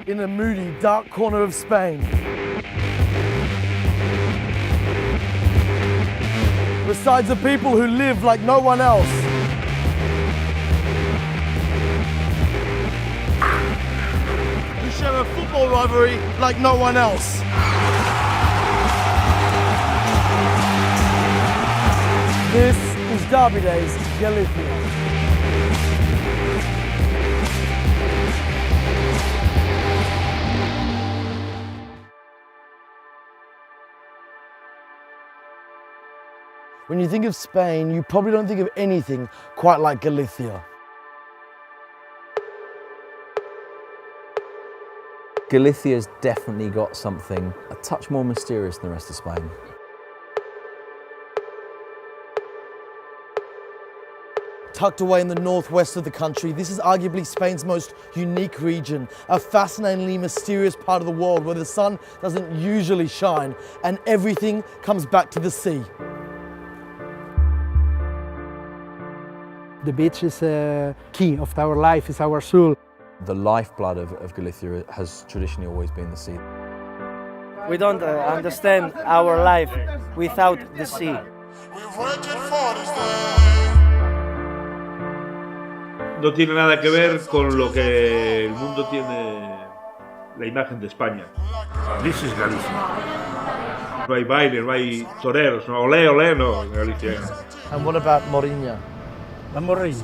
in a moody, dark corner of Spain. Besides the people who live like no one else. Who share a football rivalry like no one else. This is Derby Days, Galicia. When you think of Spain, you probably don't think of anything quite like Galicia. Galicia's definitely got something a touch more mysterious than the rest of Spain. Tucked away in the northwest of the country, this is arguably Spain's most unique region, a fascinatingly mysterious part of the world where the sun doesn't usually shine and everything comes back to the sea. The beach is a key of our life, it's our soul. The lifeblood of Galicia has traditionally always been the sea. We don't understand our life without the sea. No tiene nada que ver con lo que el mundo tiene la imagen de España. This is Galicia. No hay baile, no hay toreros, no olé, olé, no, en Galicia. And what about Morriña? La morriña.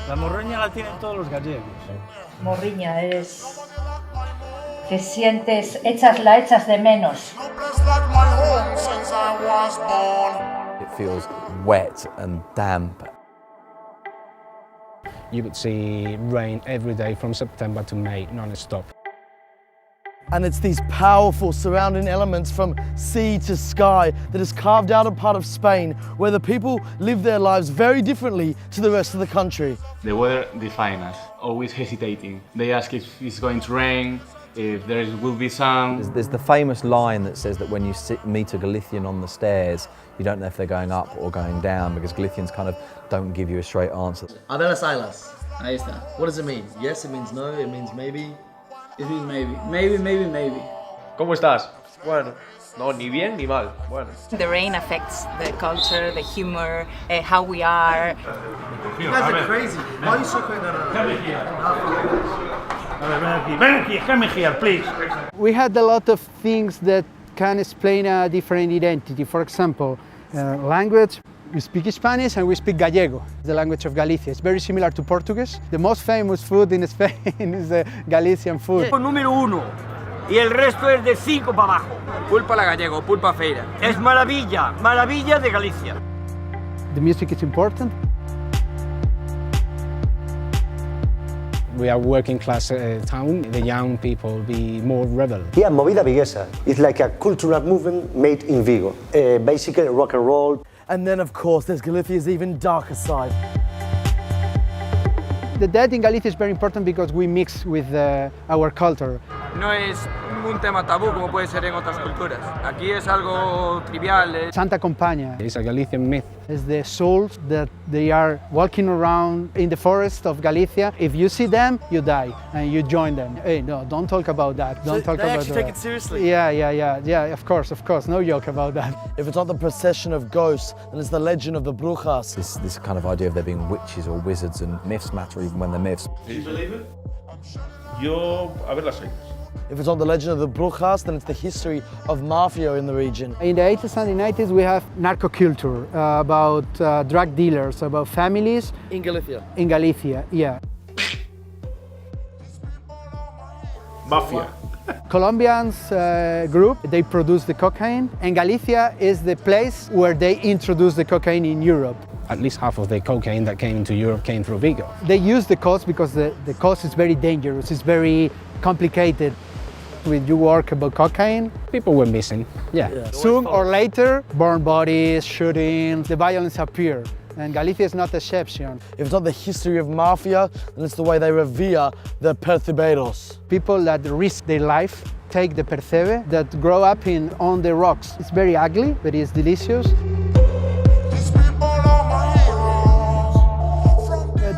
La morriña la tienen todos los gallegos. Morriña es que sientes, la echas de menos. It feels wet and damp. You would see rain every day from September to May, non-stop. And it's these powerful surrounding elements from sea to sky that has carved out a part of Spain where the people live their lives very differently to the rest of the country. The weather defines us, always hesitating. They ask if it's going to rain, if there will be sun. There's the famous line that says that when you meet a Galician on the stairs, you don't know if they're going up or going down because Galicians kind of don't give you a straight answer. A ver las ailas. Ahí está. What does it mean? Yes, it means no, it means maybe. It means maybe. Maybe, maybe, maybe. ¿Cómo estás? Bueno, no, ni bien ni mal. Bueno. The rain affects the culture, the humor, how we are. You guys are crazy. Why are you so crazy? Ven aquí, come here, please. We had a lot of things that can explain a different identity. For example, language. We speak Spanish and we speak Gallego, the language of Galicia. It's very similar to Portuguese. The most famous food in Spain is the Galician food. Número 1 y el resto es de 5 para abajo. Pulpa la gallego, pulpa feira. Es maravilla, maravilla de Galicia. The music is important. We are a working class town. The young people be more rebel. Yeah, Movida Viguesa is like a cultural movement made in Vigo. Basically rock and roll. And then, of course, there's Galicia's even darker side. The dead in Galicia is very important because we mix with our culture. No es un tema tabú como puede ser en otras culturas. Aquí es algo trivial. Santa Compaña. It's a Galician myth. It's the souls that they are walking around in the forest of Galicia. If you see them, you die and you join them. Hey, no, don't talk about that. Don't talk they about actually that. take it seriously? Yeah, of course. No joke about that. If it's not the procession of ghosts, then it's the legend of the brujas. This kind of idea of there being witches or wizards and myths matter even when they're myths. Do you believe it? Yo, a ver las señas. If it's not the legend of the brujas, then it's the history of mafia in the region. In the 80s and the 90s, we have narco culture, about drug dealers, about families. In Galicia? In Galicia, yeah. Mafia. Colombians group, they produce the cocaine, and Galicia is the place where they introduced the cocaine in Europe. At least half of the cocaine that came into Europe came through Vigo. They use the coast because the coast is very dangerous, it's very complicated. When you work about cocaine, people were missing, yeah. Soon or later, burn bodies, shootings, the violence appear. And Galicia is not the exception. If it's not the history of mafia, then it's the way they revere the perceberos. People that risk their life take the percebe that grow up on the rocks. It's very ugly, but it's delicious.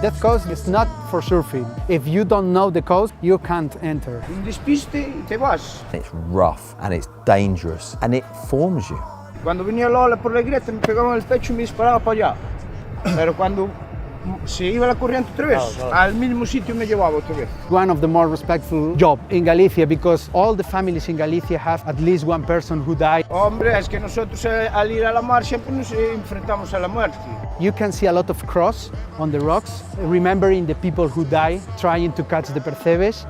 that coast is not for surfing. If you don't know the coast, you can't enter. Despiste y te vas. It's rough and it's dangerous and it forms you. Cuando venía la ola por la grieta me pegaba en el pecho y me disparaba para allá. Pero cuando se iba la corriente otra vez, al mismo sitio me llevaba otra vez. One of the more respectful job in Galicia, because all the families in Galicia have at least one person who died. Hombre, es que nosotros al ir a la mar siempre nos enfrentamos a la muerte. You can see a lot of cross on the rocks, remembering the people who die trying to catch the percebes.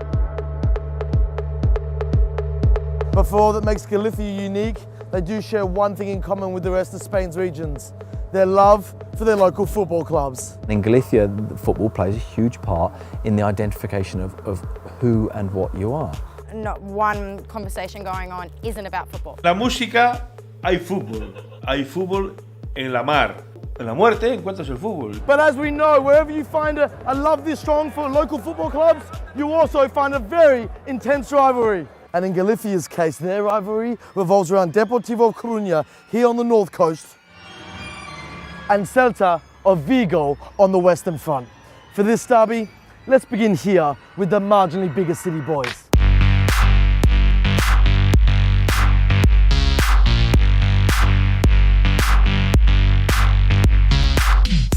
But for all that makes Galicia unique, they do share one thing in common with the rest of Spain's regions: their love for their local football clubs. In Galicia, football plays a huge part in the identification of who and what you are. Not one conversation going on isn't about football. La música, hay fútbol en la mar. En la muerte encuentras el fútbol. But as we know, wherever you find a love this strong for local football clubs, you also find a very intense rivalry. And in Galicia's case, their rivalry revolves around Deportivo Coruña here on the north coast and Celta of Vigo on the western front. For this derby, let's begin here with the marginally bigger city boys.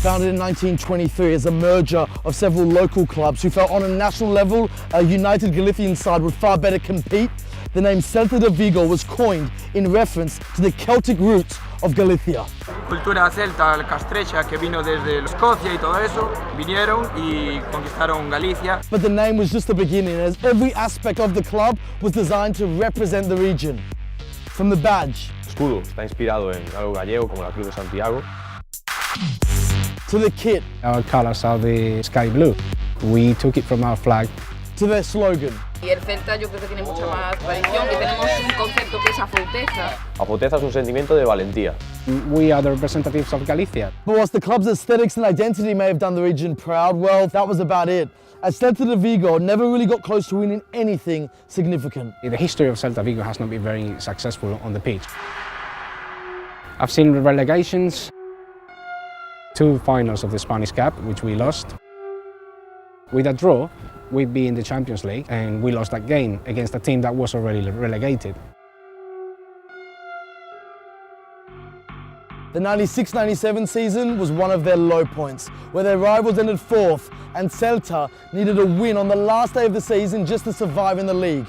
Founded in 1923 as a merger of several local clubs who felt on a national level a united Galician side would far better compete, the name Celta de Vigo was coined in reference to the Celtic roots of Galicia. Cultura celta, castrecha, que vino desde Escocia y todo eso, vinieron y conquistaron Galicia. But the name was just the beginning, as every aspect of the club was designed to represent the region. From the badge, escudo está inspirado en algo gallego como la Cruz de Santiago, to the kit, Our colours are the sky blue. We took it from our flag. to their slogan. Y el Celta yo creo que tiene mucha más tradición, que tenemos un concepto que es afouteza. Afouteza es un sentimiento de valentía. We are the representatives of Galicia. But whilst the club's aesthetics and identity may have done the region proud, well, that was about it, as Celta de Vigo never really got close to winning anything significant. The history of Celta Vigo has not been very successful on the pitch. I've seen relegations, 2 finals of the Spanish Cup, which we lost. With a draw, we'd be in the Champions League, and we lost that game against a team that was already relegated. The 96-97 season was one of their low points, where their rivals ended 4th and Celta needed a win on the last day of the season just to survive in the league.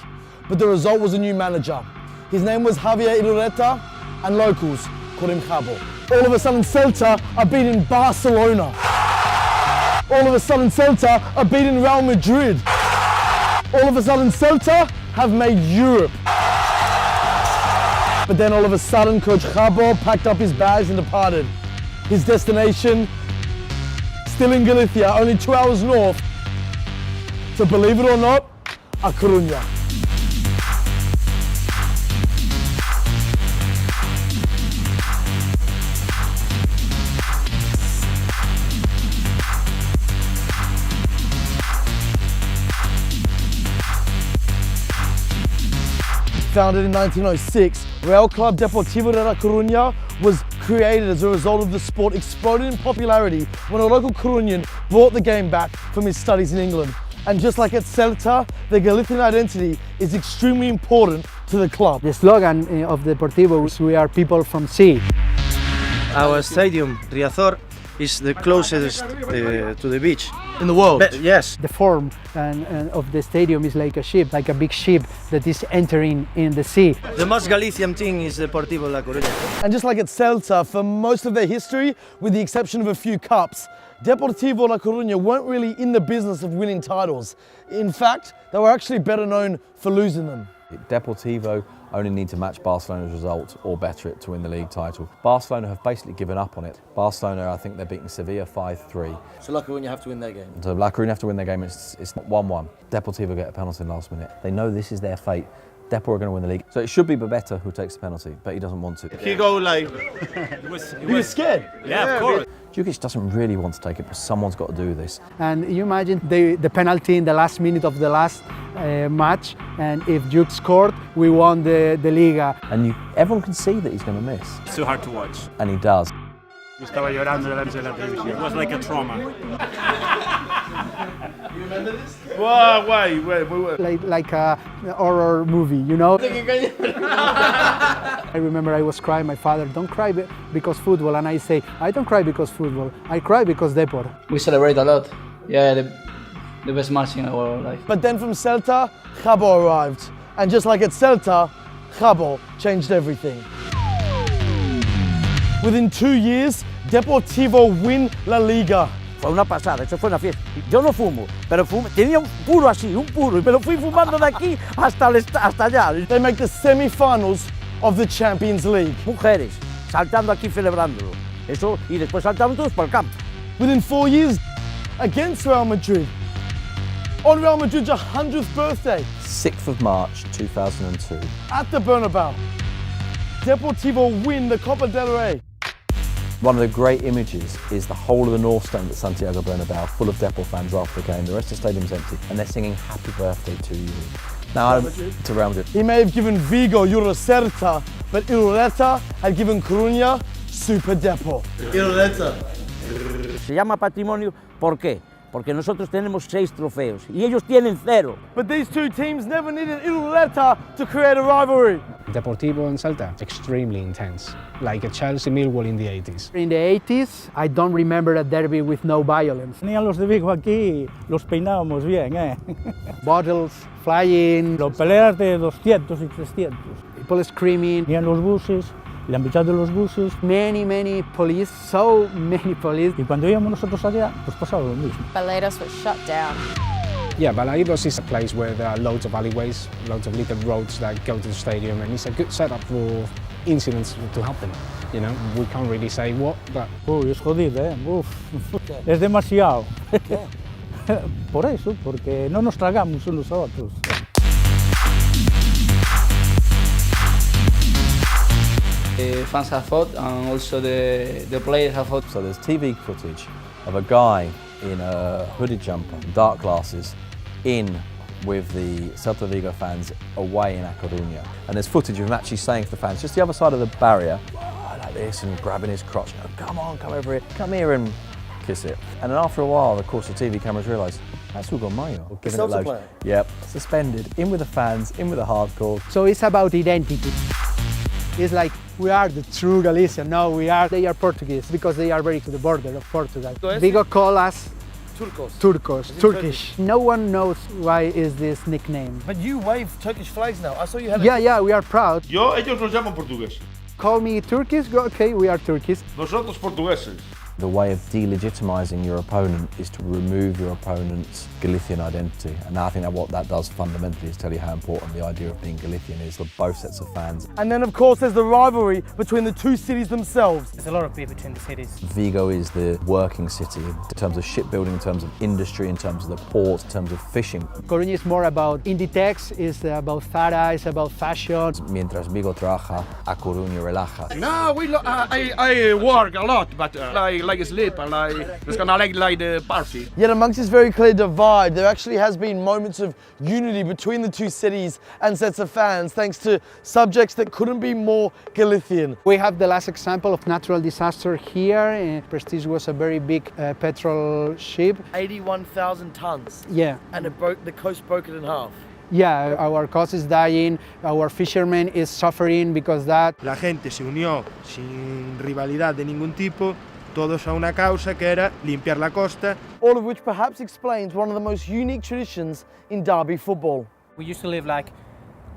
But the result was a new manager. His name was Javier Irureta, and locals called him Cabo. All of a sudden Celta are beating Barcelona. All of a sudden Celta are beating Real Madrid. All of a sudden Celta have made Europe. But then all of a sudden Coach Cabo packed up his bags and departed. His destination, still in Galicia, only 2 hours north, to, believe it or not, A Coruña. Founded in 1906, Real Club Deportivo de La Coruña was created as a result of the sport exploding in popularity when a local Coruñan brought the game back from his studies in England. And just like at Celta, the Galician identity is extremely important to the club. The slogan of Deportivo is "We are people from sea." Our stadium, Riazor, is the closest to the beach. In the world? Yes. The form of the stadium is like a ship, like a big ship that is entering in the sea. The most Galician thing is Deportivo La Coruña. And just like at Celta, for most of their history, with the exception of a few cups, Deportivo La Coruña weren't really in the business of winning titles. In fact, they were actually better known for losing them. Deportivo only need to match Barcelona's result or better it to win the league title. Barcelona have basically given up on it. Barcelona, I think they're beating Sevilla 5-3. So La Coruña have to win their game? So La Coruña have to win their game, it's 1-1. Deportivo get a penalty in the last minute. They know this is their fate. Depor are going to win the league. So it should be Babetta who takes the penalty, but he doesn't want to. He go like... He was scared? Yeah, of course. Djukic doesn't really want to take it, but someone's got to do this. And you imagine the penalty in the last minute of the last match, and if Djukic scored, we won the Liga. And everyone can see that he's going to miss. It's too hard to watch. And he does. Estaba llorando delante de la televisión. It was like a trauma. You remember this? Guay, guay, muy bueno. Like a horror movie, you know? I remember I was crying, my father, don't cry because football, and I say, I don't cry because football, I cry because Depor. We celebrate a lot. Yeah, the best match in our life. But then from Celta, Jabo arrived. And just like at Celta, Jabo changed everything. Within 2 years, Deportivo win La Liga. Fue una pasada, eso fue una fiesta. Yo no fumo, pero tenía un puro así, un puro, y me lo fui fumando de aquí hasta allá. They make the semi-finals of the Champions League. Mujeres, saltando aquí celebrándolo. Eso, y después saltaron todos para el campo. Within 4 years, against Real Madrid. On Real Madrid's 100th birthday. 6th of March 2002. At the Bernabeu. Deportivo win the Copa del Rey. One of the great images is the whole of the North Stand at Santiago Bernabeu, full of Depor fans after the game. The rest of the stadium's empty, and they're singing "Happy Birthday to You." Now, to Real Madrid. He may have given Vigo Eurocerta, but Irureta had given Coruña Super Depor. Irureta. Se llama patrimonio, ¿por qué? Porque nosotros tenemos 6 trofeos y ellos tienen 0. But these two teams never needed Irureta to create a rivalry. Deportivo and Celta, extremely intense, like a Chelsea Millwall in the 80s. In the 80s, I don't remember a derby with no violence. Ni a los de Vigo aquí los peinábamos bien, Bottles flying. Los peleas de 200 y 300. People screaming. Ni en los buses, la mitad de los buses. Many police, so many police. Y cuando íbamos nosotros allá, pues pasaba lo mismo. Balaidos was shut down. Yeah, Balaidos is a place where there are loads of alleyways, loads of little roads that go to the stadium, and it's a good setup for incidents to happen. You know, we can't really say what, but... Uy, es jodido, Uf. Es demasiado. Por eso, porque no nos tragamos unos a otros. The fans have fought, and also the players have fought. So there's TV footage of a guy in a hooded jumper, dark glasses, in with the Celta Vigo fans away in A Coruña. And there's footage of him actually saying to the fans, just the other side of the barrier, like this, and grabbing his crotch, come on, come over here, come here and kiss it. And then after a while, of course, the TV cameras realised, that's Hugo Mayo. Giving it loads. Yep, suspended, in with the fans, in with the hardcore. So it's about identity. It's like, we are the true Galician. No, they are Portuguese because they are very to the border of Portugal. Vigo call us Turkish. No one knows why is this nickname. But you wave Turkish flags now. I saw you had Yeah, we are proud. Ellos nos llaman portugueses. Call me Turkish, okay, we are Turkish. Nosotros portugueses. The way of delegitimizing your opponent is to remove your opponent's Galician identity. And I think that what that does fundamentally is tell you how important the idea of being Galician is for both sets of fans. And then of course there's the rivalry between the two cities themselves. There's a lot of beef between the cities. Vigo is the working city in terms of shipbuilding, in terms of industry, in terms of the port, in terms of fishing. Coruña is more about Inditex, is about Zara, is about fashion. Mientras Vigo trabaja, A Coruña relaja. No, I work a lot, but like sleep and it's kind of like the party. Yet amongst this very clear divide, there actually has been moments of unity between the two cities and sets of fans, thanks to subjects that couldn't be more Galician. We have the last example of natural disaster here. Prestige was a very big petrol ship. 81,000 tons. Yeah. And the coast broke it in half. Yeah, our coast is dying, our fishermen is suffering because that. La gente se unió sin rivalidad de ningún tipo, todos a una causa que era limpiar la costa. All of which perhaps explains one of the most unique traditions in derby football. We used to live like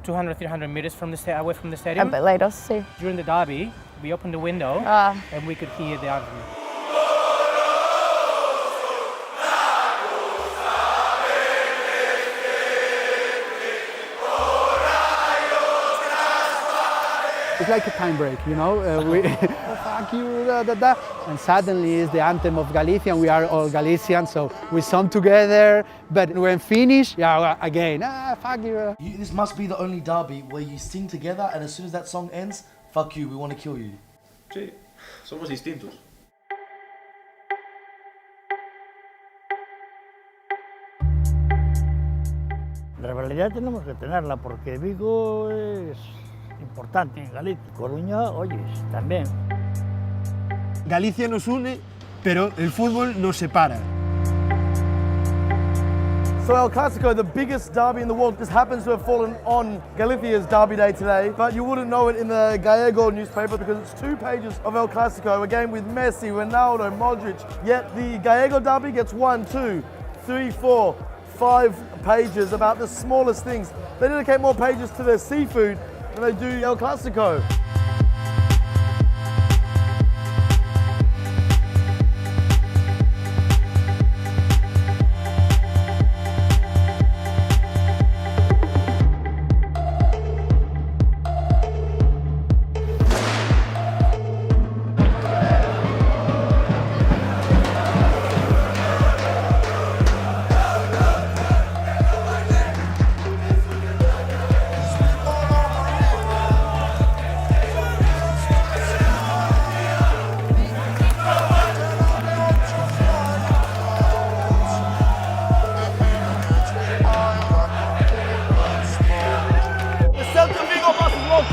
200, 300 meters away from the stadium. En Balaidos, sí. During the derby, we opened the window and we could hear the anthem. It's like a time break, you know, fuck you, and suddenly it's the anthem of Galicia, and we are all Galicians, so we sing together, but when finished, again, fuck you. This must be the only derby where you sing together, and as soon as that song ends, fuck you, we want to kill you. Sí, somos distintos. La rivalidad tenemos que tenerla porque Vigo es importante en Galicia. Coruña, oye, también. Galicia nos une, pero el fútbol nos separa. So El Clasico, the biggest derby in the world, just happens to have fallen on Galicia's derby day today, but you wouldn't know it in the Gallego newspaper because it's 2 pages of El Clasico, a game with Messi, Ronaldo, Modric, yet the Gallego derby gets 1, 2, 3, 4, 5 pages about the smallest things. They dedicate more pages to their seafood than they do El Clasico.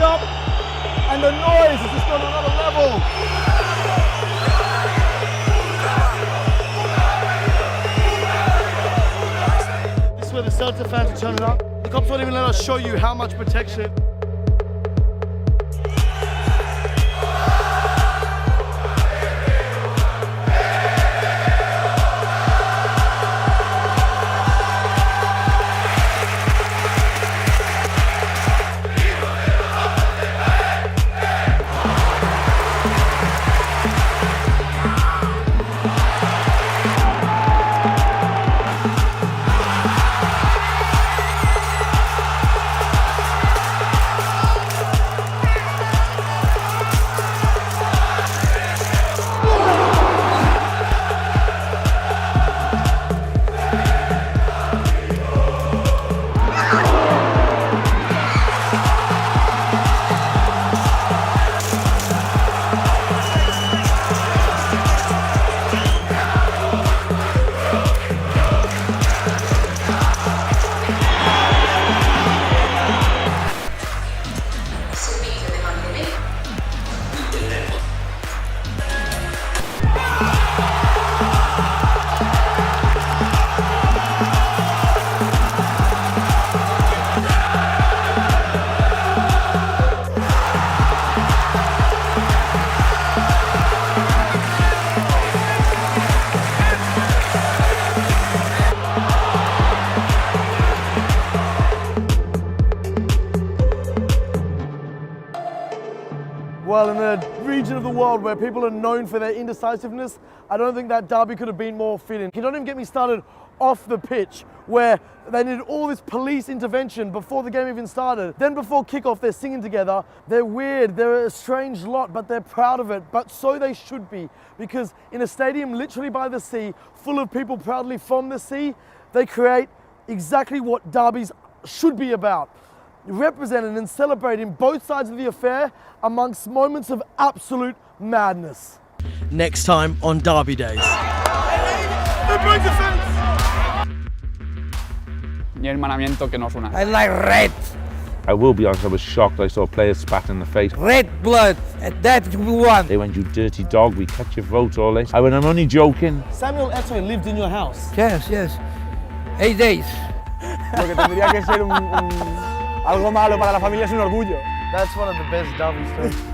Up and the noise is just on another level. This is where the Celta fans are turning up. The cops won't even let us show you how much protection. Well, in a region of the world where people are known for their indecisiveness, I don't think that derby could have been more fitting. You don't even get me started off the pitch, where they needed all this police intervention before the game even started. Then before kickoff, they're singing together. They're weird, they're a strange lot, but they're proud of it. But so they should be, because in a stadium literally by the sea, full of people proudly from the sea, they create exactly what derbies should be about. Representing and celebrating both sides of the affair amongst moments of absolute madness. Next time on Derby Days. Y hermanamiento que nos una. I like red. I will be honest, I was shocked. I saw players spat in the face. Red blood, that's what we want. They went, you dirty dog, we catch your vote, all this. I went, I'm only joking. Samuel Eto'o lived in your house? Yes. 8 days. Lo que tendría que ser algo malo para la familia es un orgullo. That's one of the best derby stories.